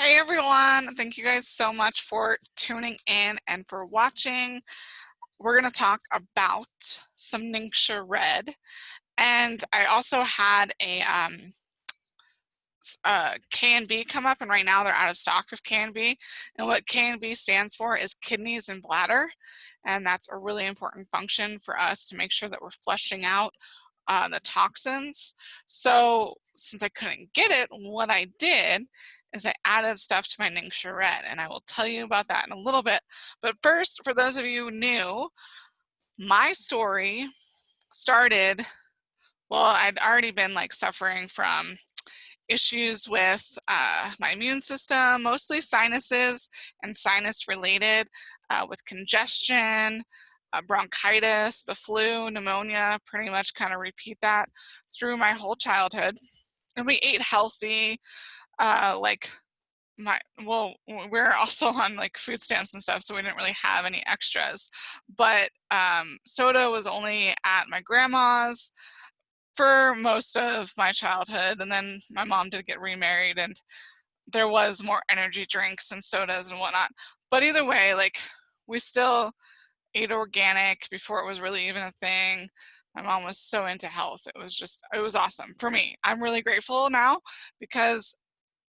Hey everyone, thank you guys so much for tuning in and for watching. We're going to talk about some NingXia Red, and I also had a K&B come up, and right now they're out of stock of K&B, and what K&B stands for is kidneys and bladder, and that's a really important function for us to make sure that we're flushing out the toxins. So since I couldn't get it, what I did is I added stuff to my NingXia Red, and I will tell you about that in a little bit. But first, for those of you new, my story started, well, I'd already been like suffering from issues with my immune system, mostly sinuses and sinus related, with congestion, bronchitis, the flu, pneumonia, pretty much kind of repeat that through my whole childhood. And we ate healthy, we're also on like food stamps and stuff, so we didn't really have any extras. But soda was only at my grandma's for most of my childhood, and then my mom did get remarried and there was more energy drinks and sodas and whatnot. But either way, like, we still ate organic before it was really even a thing. My mom was so into health. It was awesome for me. I'm really grateful now because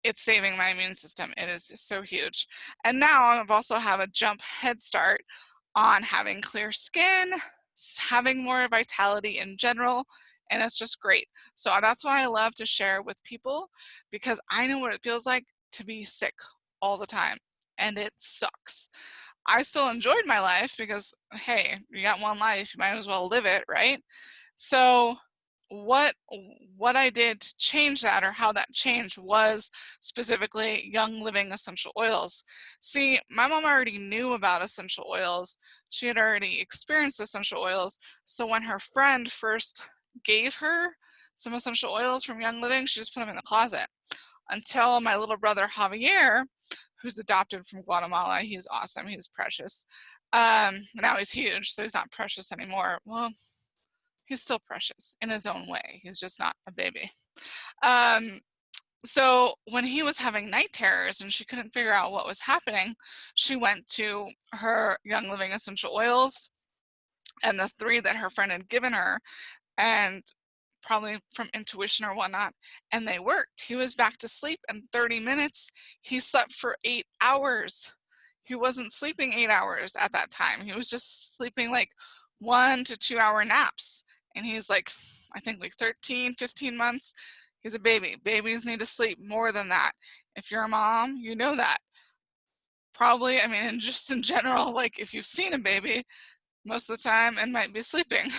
it's saving my immune system. It is so huge. And now I've also have a jump head start on having clear skin, having more vitality in general, and it's just great. So that's why I love to share with people, because I know what it feels like to be sick all the time, and it sucks. I still enjoyed my life because, hey, you got one life, you might as well live it, right? So what I did to change that, or how that changed, was specifically Young Living essential oils. See, my mom already knew about essential oils. She had already experienced essential oils. So when her friend first gave her some essential oils from Young Living, she just put them in the closet until my little brother Javier, who's adopted from Guatemala, he's awesome, he's precious. Now he's huge, so he's not precious anymore. Well, he's still precious in his own way. He's just not a baby. So when he was having night terrors and she couldn't figure out what was happening, she went to her Young Living essential oils and the 3 that her friend had given her, and probably from intuition or whatnot, and they worked. He was back to sleep in 30 minutes. He slept for 8 hours. He wasn't sleeping 8 hours at that time. He was just sleeping like 1 to 2 hour naps. And he's like, I think like 13, 15 months. He's a baby. Babies need to sleep more than that. If you're a mom, you know that. Probably, I mean, and just in general, like if you've seen a baby, most of the time it might be sleeping.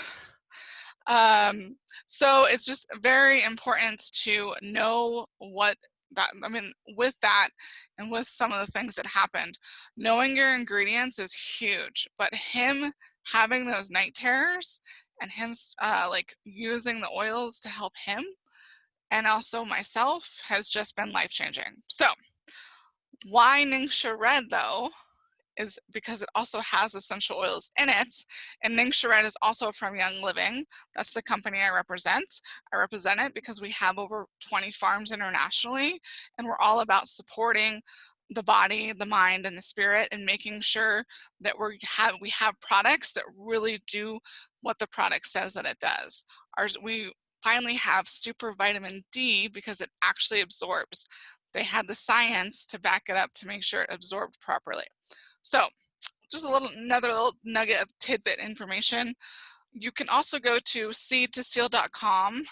So it's just very important to know what that, I mean, with that and with some of the things that happened, knowing your ingredients is huge. But him having those night terrors and him like using the oils to help him and also myself has just been life-changing. So why NingXia Red though? Is because it also has essential oils in it, and NingXia Red is also from Young Living. That's the company I represent. I represent it because we have over 20 farms internationally, and we're all about supporting the body, the mind, and the spirit, and making sure that we have products that really do what the product says that it does. We finally have super vitamin D because it actually absorbs. They had the science to back it up to make sure it absorbed properly. So just another little nugget of tidbit information. You can also go to seedtosteel.com.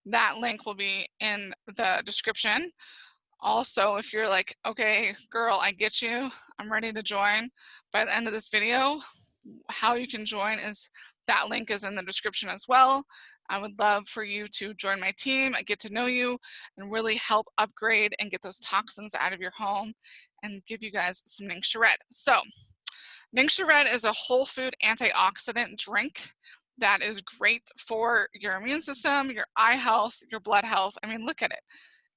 That link will be in the description. Also, if you're like, okay, girl, I get you, I'm ready to join, by the end of this video, how you can join is that link is in the description as well. I would love for you to join my team and get to know you and really help upgrade and get those toxins out of your home and give you guys some NingXia Red. So NingXia Red is a whole food antioxidant drink that is great for your immune system, your eye health, your blood health. I mean, look at it.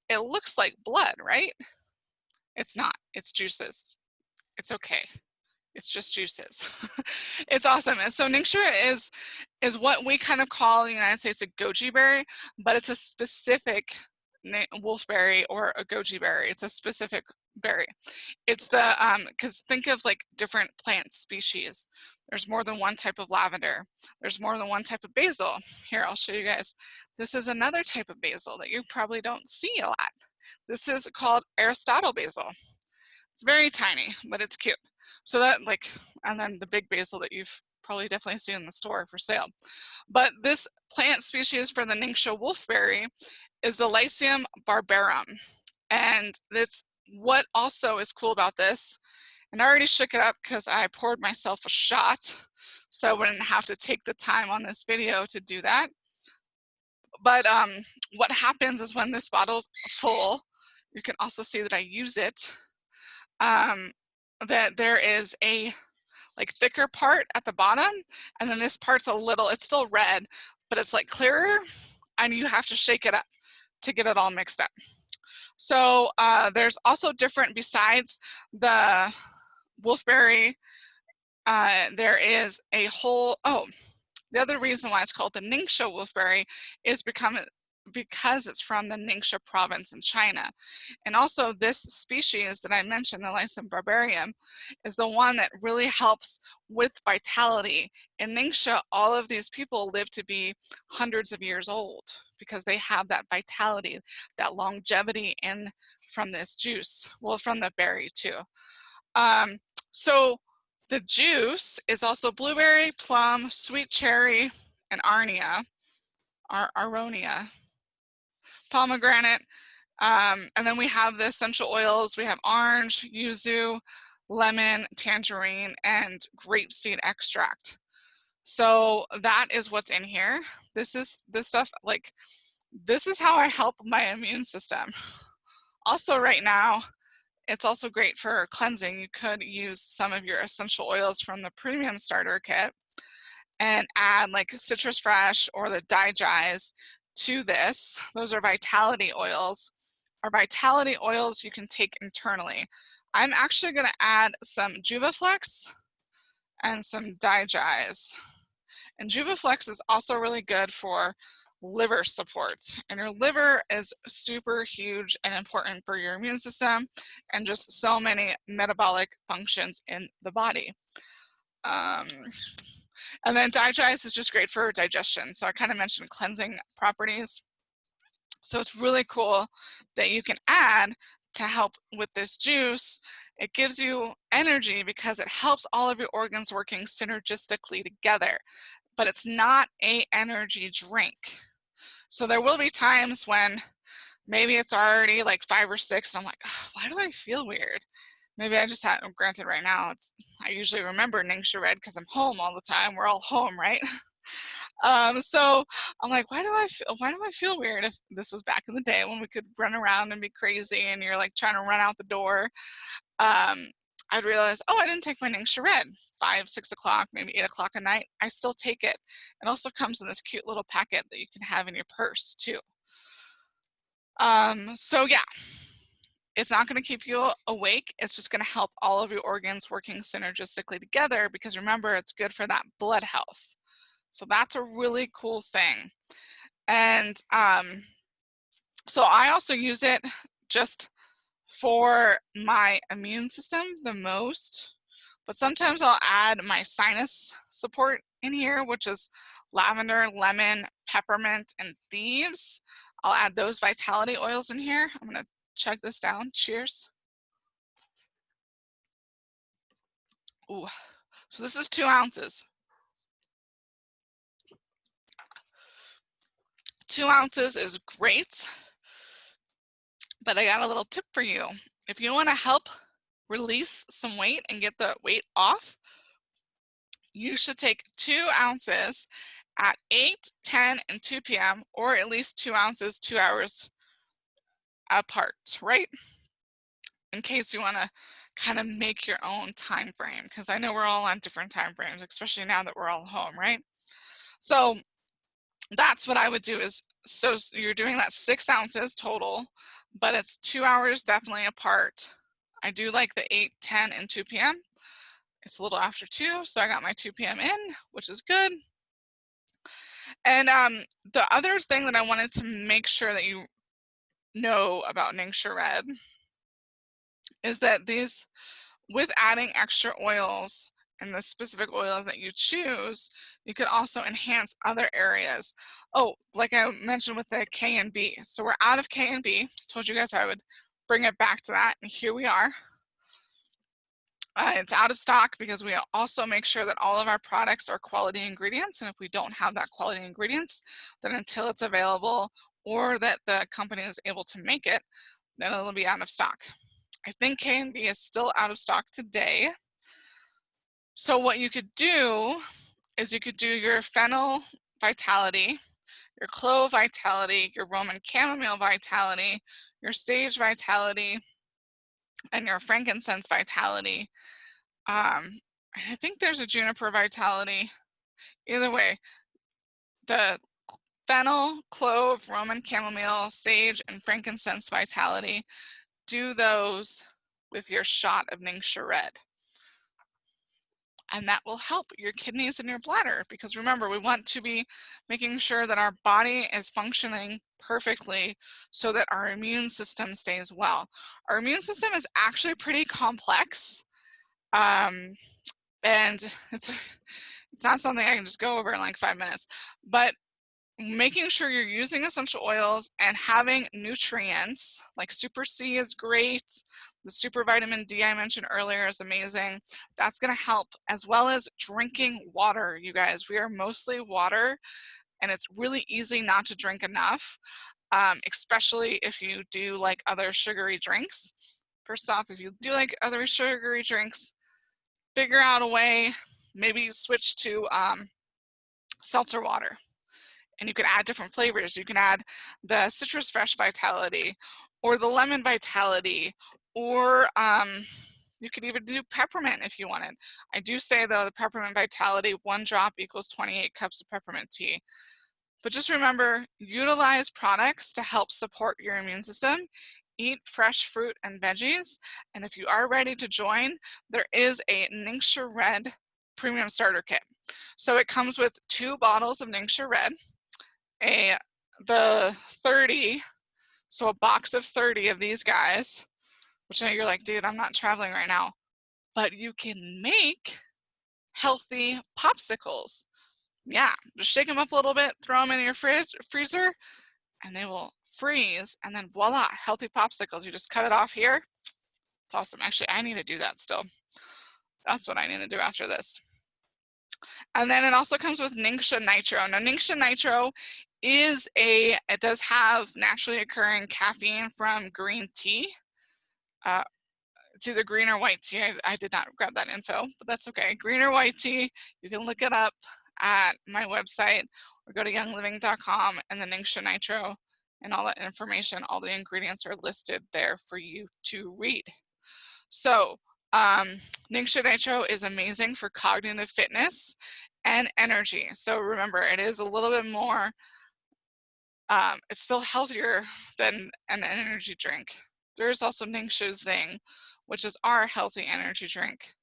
It looks like blood, right? It's not. It's juices. It's okay. It's just juices. It's awesome. And so NingXia is what we kind of call in the United States a goji berry, but it's a specific wolfberry or a goji berry. It's a specific berry. It's the, because think of like different plant species. There's more than one type of lavender. There's more than one type of basil. Here, I'll show you guys. This is another type of basil that you probably don't see a lot. This is called Aristotle Basil. It's very tiny, but it's cute. So that like, and then the big basil that you've probably definitely seen in the store for sale. But this plant species for the NingXia wolfberry is the Lycium barbarum. And this, what also is cool about this, and I already shook it up because I poured myself a shot, so I wouldn't have to take the time on this video to do that. But what happens is when this bottle's full, you can also see that I use it, that there is a like thicker part at the bottom, and then this part's a little, it's still red, but it's like clearer, and you have to shake it up to get it all mixed up. So there's also different, besides the wolfberry, there is a whole, the other reason why it's called the NingXia wolfberry is because it's from the Ningxia province in China. And also this species that I mentioned, the Lycium barbarum, is the one that really helps with vitality. In Ningxia, all of these people live to be hundreds of years old because they have that vitality, that longevity in from this juice, well, from the berry too. So the juice is also blueberry, plum, sweet cherry, and aronia, pomegranate, and then we have the essential oils. We have orange, yuzu, lemon, tangerine, and grapeseed extract. So that is what's in here. This is this stuff, like, this is how I help my immune system. Also right now, it's also great for cleansing. You could use some of your essential oils from the premium starter kit and add like citrus fresh or the digest to this. Those are vitality oils. Our vitality oils you can take internally. I'm actually going to add some Juvaflex and some digest. And Juvaflex is also really good for liver support, and your liver is super huge and important for your immune system and just so many metabolic functions in the body. And then digest is just great for digestion. So I kind of mentioned cleansing properties. So it's really cool that you can add to help with this juice. It gives you energy because it helps all of your organs working synergistically together, but it's not an energy drink. So there will be times when maybe it's already like 5 or 6 and I'm like, oh, why do I feel weird? Maybe I just had, granted right now, I usually remember NingXia Red because I'm home all the time. We're all home, right? So I'm like, why do I feel weird? If this was back in the day when we could run around and be crazy and you're like trying to run out the door, I'd realize, oh, I didn't take my NingXia Red. 5, 6 o'clock, maybe 8 o'clock at night. I still take it. It also comes in this cute little packet that you can have in your purse too. So yeah, it's not going to keep you awake. It's just going to help all of your organs working synergistically together, because remember, it's good for that blood health. So that's a really cool thing. And so I also use it just for my immune system the most, but sometimes I'll add my sinus support in here, which is lavender, lemon, peppermint, and thieves. I'll add those vitality oils in here. I'm gonna chug this down. Cheers. Ooh. So this is 2 ounces. 2 ounces is great, but I got a little tip for you. If you want to help release some weight and get the weight off, you should take 2 ounces at 8, 10, and 2 p.m., or at least 2 ounces 2 hours apart, right? In case you want to kind of make your own time frame, because I know we're all on different time frames, especially now that we're all home, right? So that's what I would do is, so you're doing that 6 ounces total, but it's 2 hours definitely apart. I do like the 8, 10, and 2 p.m. It's a little after 2, so I got my 2 p.m. in, which is good. And the other thing that I wanted to make sure that you know about NingXia Red is that these, with adding extra oils and the specific oils that you choose, you could also enhance other areas. Oh, like I mentioned with the K and B. So we're out of K and B. Told you guys I would bring it back to that, and here we are. It's out of stock because we also make sure that all of our products are quality ingredients, and if we don't have that quality ingredients, then until it's available or that the company is able to make it, then it'll be out of stock. I think K&B is still out of stock today. So what you could do is you could do your fennel vitality, your clove vitality, your Roman chamomile vitality, your sage vitality, and your frankincense vitality. I think there's a juniper vitality. Either way, the fennel, clove, Roman chamomile, sage, and frankincense vitality, do those with your shot of NingXia Red. And that will help your kidneys and your bladder, because remember, we want to be making sure that our body is functioning perfectly so that our immune system stays well. Our immune system is actually pretty complex, and it's not something I can just go over in like 5 minutes, but making sure you're using essential oils and having nutrients like Super C is great. The super vitamin D I mentioned earlier is amazing. That's going to help, as well as drinking water. You guys, we are mostly water, and it's really easy not to drink enough, especially if you do like other sugary drinks. First off, if you do like other sugary drinks, figure out a way, maybe switch to seltzer water. And you can add different flavors. You can add the citrus fresh vitality or the lemon vitality, or you could even do peppermint if you wanted. I do say though, the peppermint vitality, 1 drop equals 28 cups of peppermint tea. But just remember, utilize products to help support your immune system. Eat fresh fruit and veggies. And if you are ready to join, there is a NingXia Red premium starter kit. So it comes with 2 bottles of NingXia Red, the 30, so a box of 30 of these guys, which I know you're like, dude, I'm not traveling right now, but you can make healthy popsicles. Yeah, just shake them up a little bit, throw them in your freezer, and they will freeze, and then voila, healthy popsicles. You just cut it off here. It's awesome. Actually, I need to do that still. That's what I need to do after this. And then it also comes with NingXia Nitro. Now, NingXia Nitro it does have naturally occurring caffeine from green tea. It's either green or white tea. I did not grab that info, but that's okay. Green or white tea, you can look it up at my website or go to youngliving.com, and the NingXia Nitro and all that information, all the ingredients are listed there for you to read. So NingXia Nitro is amazing for cognitive fitness and energy. So remember, it is a little bit more, it's still healthier than an energy drink. There is also NingXia Zing, which is our healthy energy drink,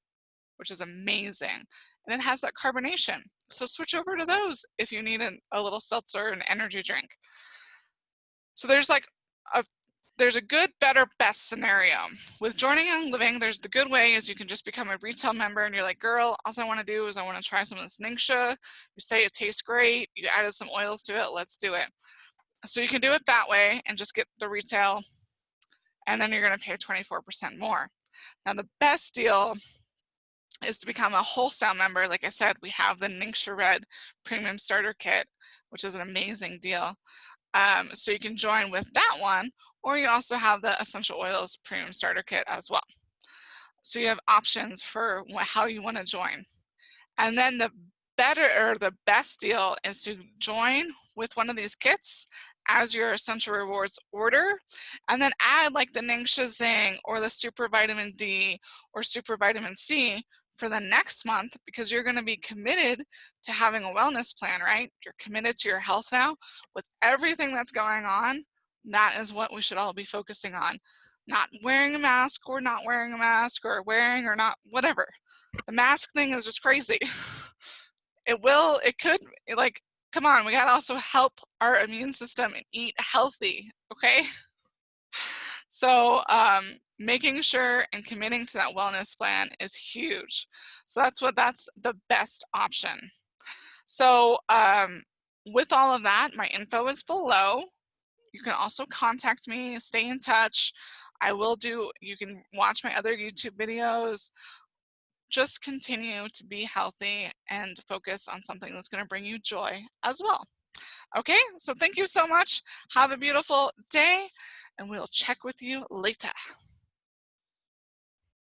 which is amazing. And it has that carbonation. So switch over to those if you need a little seltzer and energy drink. So there's like there's a good, better, best scenario. With joining Young Living, there's the good way is you can just become a retail member and you're like, girl, all I want to do is I want to try some of this NingXia. You say it tastes great. You added some oils to it. Let's do it. So you can do it that way and just get the retail, and then you're going to pay 24% more. Now the best deal is to become a wholesale member. Like I said, we have the NingXia Red Premium Starter Kit, which is an amazing deal. So you can join with that one, or you also have the Essential Oils Premium Starter Kit as well. So you have options for how you want to join. And then the best deal is to join with one of these kits as your Essential Rewards order, and then add like the NingXia Zing or the Super Vitamin D or Super Vitamin C for the next month, because you're going to be committed to having a wellness plan, right? You're committed to your health now. With everything that's going on, that is what we should all be focusing on. Not wearing a mask or not wearing a mask, or wearing or not, whatever. The mask thing is just crazy. It could, like, come on, we gotta also help our immune system and eat healthy, okay? So making sure and committing to that wellness plan is huge. So that's the best option. So with all of that, my info is below. You can also contact me, stay in touch. You can watch my other YouTube videos. Just continue to be healthy and focus on something that's going to bring you joy as well. Okay, so thank you so much. Have a beautiful day, and we'll check with you later.